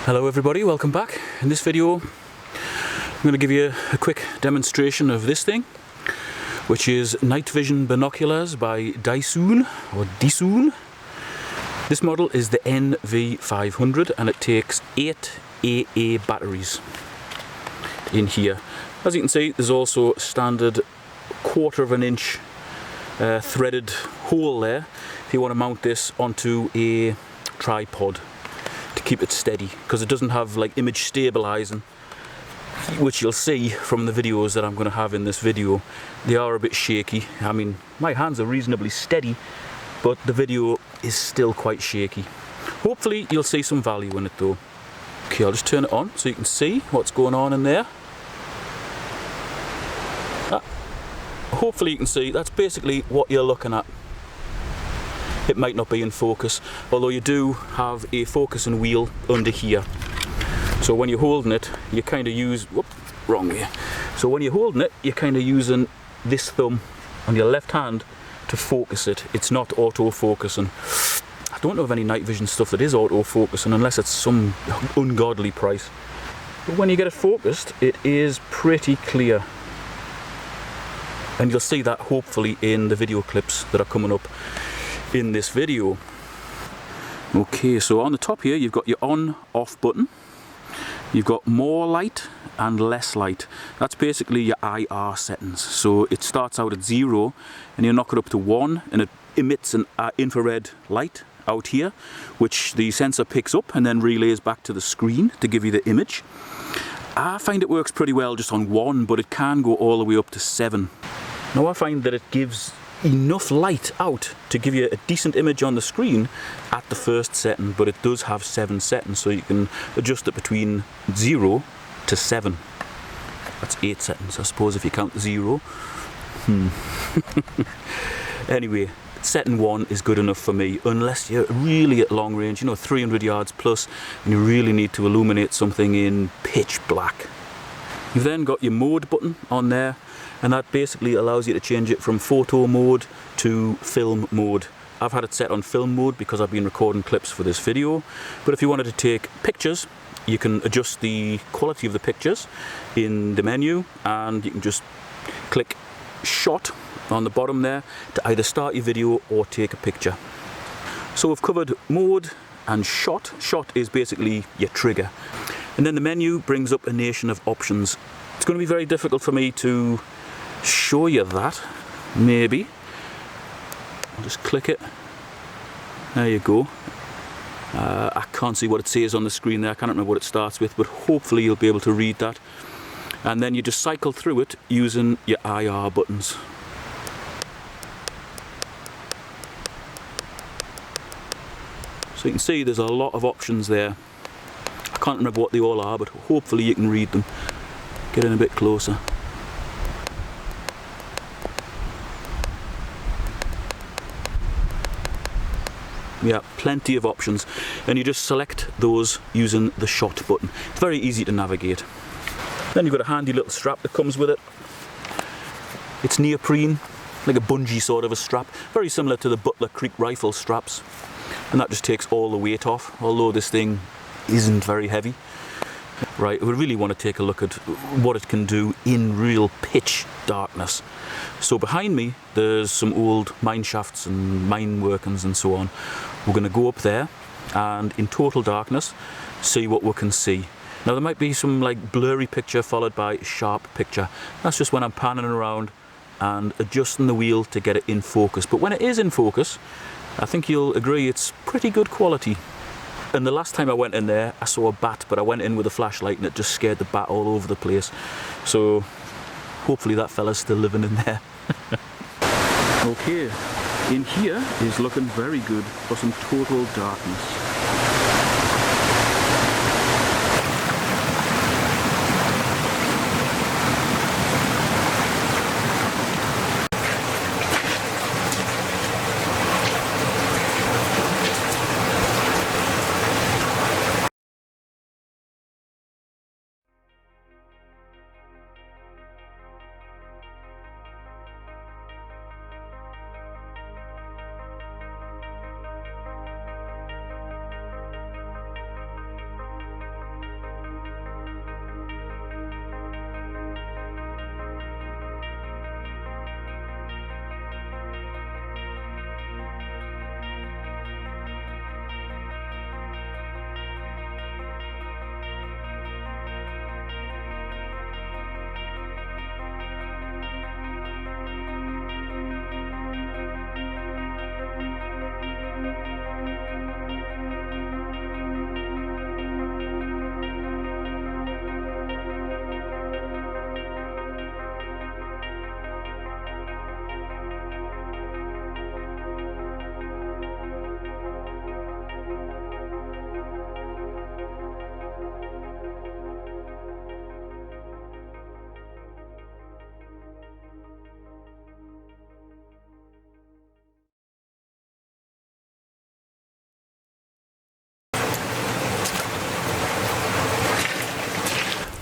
Hello everybody, welcome back. In this video I'm going to give you a quick demonstration of this thing, which is Night Vision Binoculars by DSOON. This model is the NV500 and it takes 8 AA batteries in here. As you can see, there's also a standard 1/4 inch threaded hole there if you want to mount this onto a tripod to keep it steady, because it doesn't have like image stabilizing, which you'll see from the videos that I'm going to have in this video. They are a bit shaky. I mean, my hands are reasonably steady, but the video is still quite shaky. Hopefully you'll see some value in it though. Okay, I'll just turn it on so you can see what's going on in there. Hopefully you can see that's basically what you're looking at. It might not be in focus, although you do have a focusing wheel under here. So when you're holding it, you kind of use, wrong way. So when you're holding it, you're kind of using this thumb on your left hand to focus it. It's not auto-focusing. I don't know of any night vision stuff that is auto-focusing unless it's some ungodly price. But when you get it focused, it is pretty clear. And you'll see that hopefully in the video clips that are coming up in this video. Okay, so on the top here you've got your on-off button. You've got more light and less light. That's basically your IR settings. So it starts out at 0 and you knock it up to 1 and it emits an infrared light out here, which the sensor picks up and then relays back to the screen to give you the image. I find it works pretty well just on 1, but it can go all the way up to 7. Now I find that it gives enough light out to give you a decent image on the screen at the first setting, but it does have 7 settings, so you can adjust it between 0 to 7. That's 8 settings, I suppose, if you count 0. Anyway, setting 1 is good enough for me, unless you're really at long range, 300 yards plus, and you really need to illuminate something in pitch black. You've then got your mode button on there, and that basically allows you to change it from photo mode to film mode. I've had it set on film mode because I've been recording clips for this video, but if you wanted to take pictures, you can adjust the quality of the pictures in the menu, and you can just click shot on the bottom there to either start your video or take a picture. So we've covered mode and shot. Shot is basically your trigger. And then the menu brings up a nation of options. It's going to be very difficult for me to show you that. Maybe I'll just click it. There you go. I can't see what it says on the screen there. I can't remember what it starts with, but hopefully you'll be able to read that. And then you just cycle through it using your IR buttons. So you can see there's a lot of options there. I can't remember what they all are, but hopefully you can read them. Get in a bit closer. Yeah, plenty of options, and you just select those using the shot button. It's very easy to navigate. Then you've got a handy little strap that comes with it. It's neoprene, like a bungee sort of a strap, very similar to the Butler Creek rifle straps, and that just takes all the weight off, although this thing isn't very heavy. Right, we really want to take a look at what it can do in real pitch darkness. So behind me there's some old mine shafts and mine workings and so on. We're going to go up there and in total darkness see what we can see. Now there might be some like blurry picture followed by sharp picture. That's just when I'm panning around and adjusting the wheel to get it in focus. But when it is in focus, I think you'll agree it's pretty good quality. And the last time I went in there, I saw a bat, but I went in with a flashlight and it just scared the bat all over the place. So hopefully that fella's still living in there. Okay, in here is looking very good for some total darkness.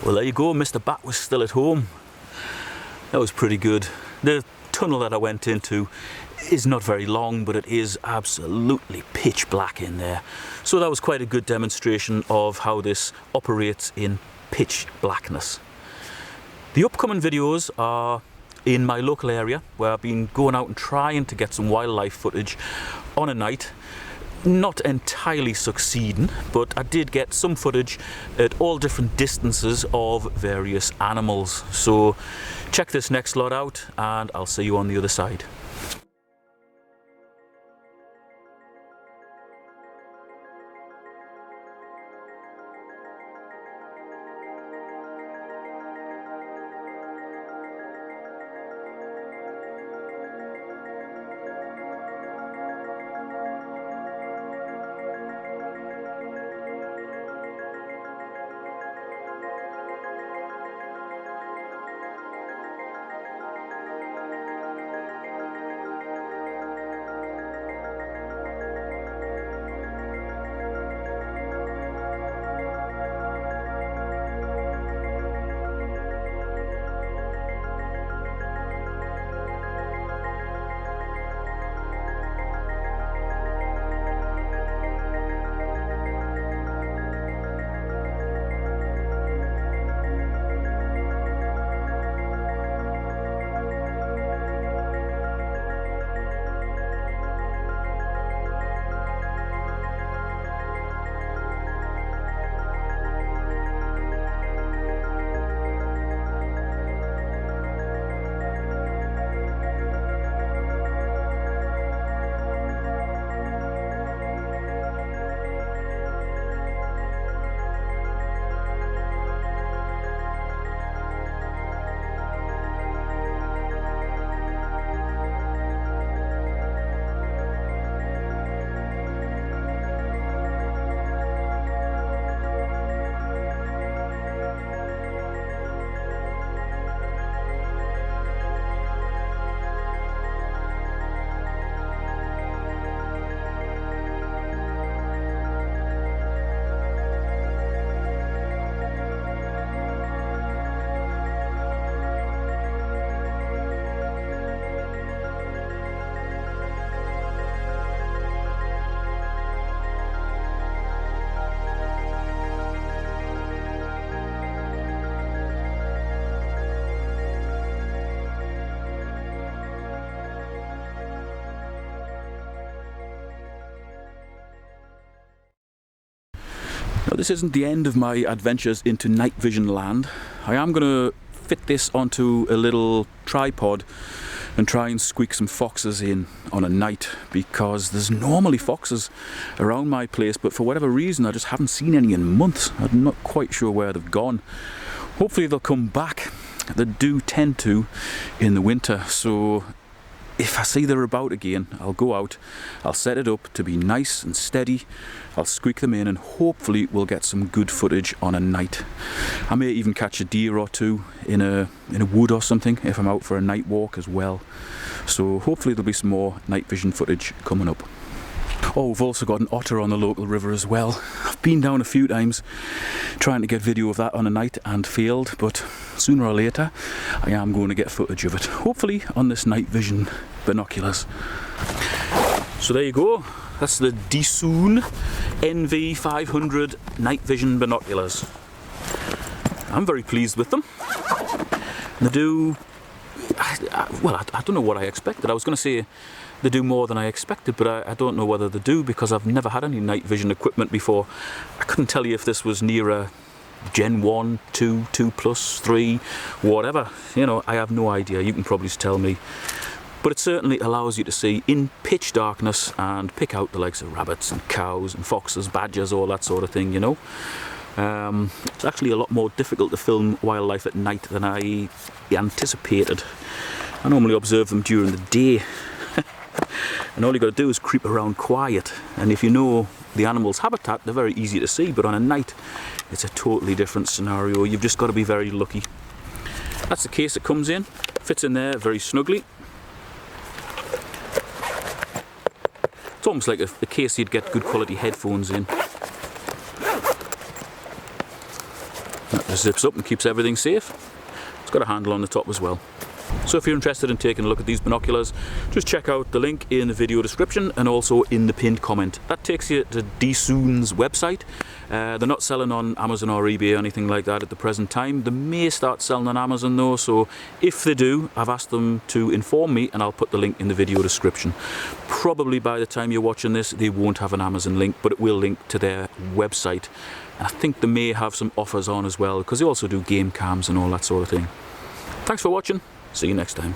Well, there you go, Mr. Bat was still at home. That was pretty good. The tunnel that I went into is not very long, but it is absolutely pitch black in there. So that was quite a good demonstration of how this operates in pitch blackness. The upcoming videos are in my local area, where I've been going out and trying to get some wildlife footage on a night. Not entirely succeeding, but I did get some footage at all different distances of various animals. So check this next lot out and I'll see you on the other side. Now, this isn't the end of my adventures into night vision land. I am going to fit this onto a little tripod and try and squeak some foxes in on a night, because there's normally foxes around my place, but for whatever reason I just haven't seen any in months. I'm not quite sure where they've gone. Hopefully they'll come back. They do tend to in the winter, so if I see they're about again, I'll go out, I'll set it up to be nice and steady, I'll squeak them in, and hopefully we'll get some good footage on a night. I may even catch a deer or two in a wood or something if I'm out for a night walk as well. So hopefully there'll be some more night vision footage coming up. Oh, we've also got an otter on the local river as well. I've been down a few times trying to get video of that on a night and failed, but sooner or later I am going to get footage of it, hopefully on this night vision binoculars. So there you go, that's the DSOON NV500 night vision binoculars. I'm very pleased with them. They do, well, I don't know what I expected. I was going to say they do more than I expected, but I don't know whether they do, because I've never had any night vision equipment before. I couldn't tell you if this was near a Gen 1, 2, 2 plus, 3, whatever. You know, I have no idea. You can probably just tell me. But it certainly allows you to see in pitch darkness and pick out the likes of rabbits and cows and foxes, badgers, all that sort of thing, you know. It's actually a lot more difficult to film wildlife at night than I anticipated. I normally observe them during the day. And all you got to do is creep around quiet, and if you know the animal's habitat, they're very easy to see, but on a night it's a totally different scenario. You've just got to be very lucky. That's the case it comes in, fits in there very snugly. It's almost like a case you'd get good quality headphones in. That just zips up and keeps everything safe. It's got a handle on the top as well. So if you're interested in taking a look at these binoculars, just check out the link in the video description and also in the pinned comment. That takes you to DSOON's website. They're not selling on Amazon or eBay or anything like that at the present time. They may start selling on Amazon though, so if they do, I've asked them to inform me and I'll put the link in the video description. Probably by the time you're watching this, they won't have an Amazon link, but it will link to their website. And I think they may have some offers on as well, because they also do game cams and all that sort of thing. Thanks for watching. See you next time.